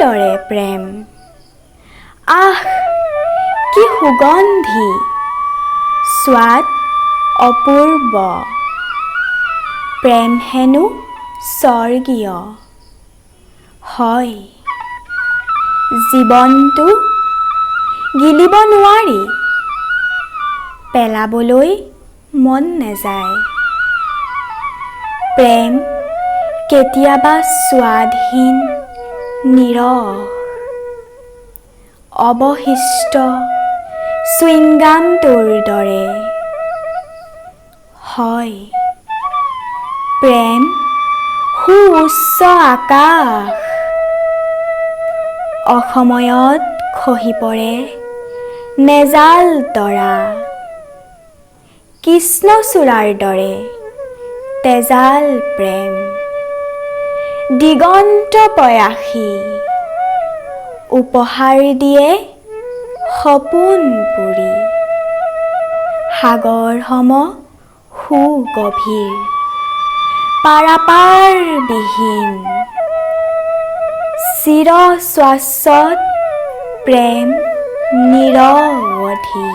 দৰে প্ৰেম আহ কি সুগন্ধি স্বাদ অপূৰ্ব প্ৰেম হেনো স্বৰ্গীয় হয় জীৱনটো গিলিব নোৱাৰি পেলাবলৈ মন নেযায় প্ৰেম কেতিয়াবা স্বাদহীন নীৰৱ অৱশিষ্ট চুইংগামটোৰ দৰে হয় প্ৰেম সুউচ্চ আকাশ অসময়ত খহি পৰে নেজাল তৰা কৃষ্ণচূড়াৰ দৰে তেজাল প্ৰেম দিগন্ত প্ৰয়াসী উপহাৰ দিয়ে সপোন পুৰি সাগৰ সম সুগভীৰ পাৰাপাৰ বিহীন চিৰ শাশ্বত প্ৰেম নিৰৱধি